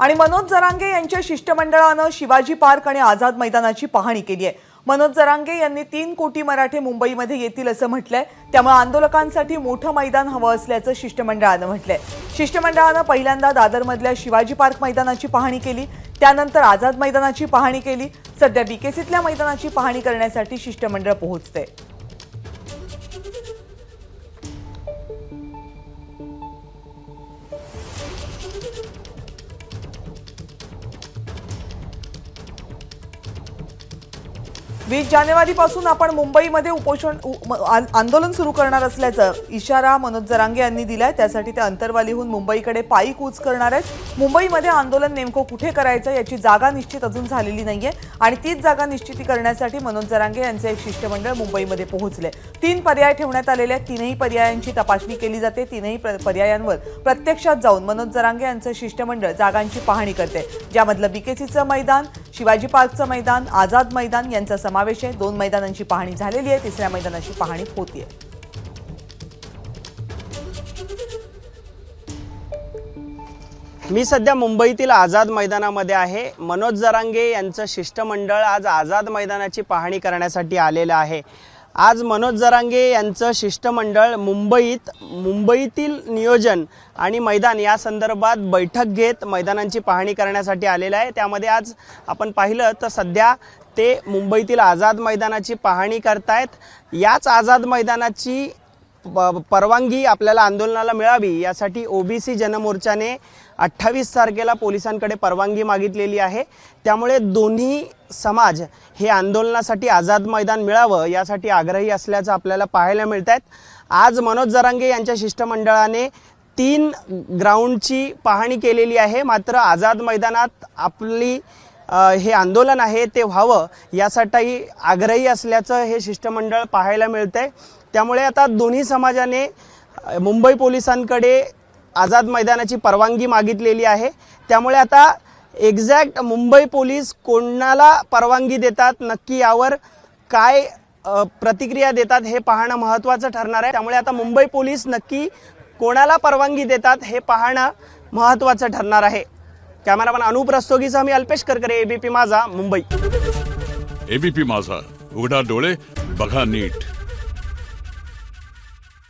आणि मनोज जरांगे यांच्या शिष्टमंडळानं शिवाजी पार्क आणि आझाद मैदानाची पाहणी केली आहे। मनोज जरांगे यांनी 3 कोटी मराठे मुंबईमध्ये येतील असं म्हटलंय। त्यामुळे आंदोलकांसाठी मोठं मैदान हवं असल्याचं शिष्टमंडळानं म्हटलंय। शिष्टमंडळानं पहिल्यांदा दादरमधल्या शिवाजी पार्क मैदानाची पाहणी केली, त्यानंतर आझाद मैदानाची पाहणी केली। सध्या बीकेसीतल्या मैदानाची पाहणी करण्यासाठी शिष्टमंडळ पोहोचतंय। वीस जानेवारीपासून आपण मुंबईमध्ये उपोषण आंदोलन सुरू करणार असल्याचा इशारा मनोज जरांगे यांनी दिलाय। त्यासाठी ते अंतरवालीहून मुंबईकडे पायी कूच करणार आहेत। मुंबईमध्ये आंदोलन नेमकं कुठे करायचं याची जागा निश्चित अजून झालेली नाहीये आणि तीच जागा निश्चिती करण्यासाठी मनोज जरांगे यांचे एक शिष्टमंडळ मुंबईमध्ये पोहोचले। 3 पर्याय ठेवण्यात आलेले आहेत। 3ही पर्यायांची तपासणी केली जाते। 3ही पर्यायांवर प्रत्यक्षात जाऊन मनोज जरांगे यांचे शिष्टमंडळ जागांची पाहणी करते, ज्यामधलं बीकेसीचं मैदान, शिवाजी पार्कचं मैदान, आझाद मैदान यांचा समावेश आहे। 2 मैदानांची पाहणी झालेली आहे, 3ऱ्या मैदानाची पाहणी होतीये। मी सध्या मुंबईतील आझाद मैदानामध्ये आहे। मनोज जरांगे यांचं शिष्टमंडळ आज आझाद मैदानाची पाहणी करण्यासाठी आलेलं आहे। आज मनोज जरांगे यांचं शिष्टमंडळ मुंबईतील नियोजन आणि मैदान या संदर्भात बैठक घेत मैदानांची पाहणी करण्यासाठी आलेलं आहे। त्यामध्ये आज आपण पाहिलं तर सध्या ते मुंबईतील आझाद मैदानाची पाहणी करतायत। याच आझाद मैदानाची परवानगी आपल्याला आंदोलनाला मिळावी यासाठी ओबीसी जनमोर्चाने 28 तारखेला पोलिसांकडे परवानगी मागितलेली आहे। त्यामुळे दोन्ही समाज हे आंदोलनासाठी आझाद मैदान मिळावं यासाठी आग्रही असल्याचं आपल्याला पाहायला मिळतंय। आज मनोज जरांगे यांच्या शिष्टमंडळाने 3 ग्राउंडची पाहणी केलेली आहे, मात्र आझाद मैदानात आपली हे आंदोलन आहे ते व्हावं यासाठी आग्रही असल्याचं हे शिष्टमंडळ पाहायला मिळतंय। त्यामुळे आता दोन्ही समाजाने मुंबई पोलिसांकडे आझाद मैदानाची परवानगी मागितलेली आहे। त्यामुळे आता एक्झॅक्ट मुंबई पोलीस कोणाला परवानगी देतात, नक्की यावर काय प्रतिक्रिया देतात हे पाहणं महत्त्वाचं ठरणार आहे। त्यामुळे आता मुंबई पोलीस नक्की कोणाला परवानगी देतात हे पाहणं महत्त्वाचं ठरणार आहे। कॅमेरामॅन अनुप रस्तोगीसह मी अल्पेश करकरे, एबीपी माझा, मुंबई। एबीपी माझा, उघडा डोळे बघा नीट।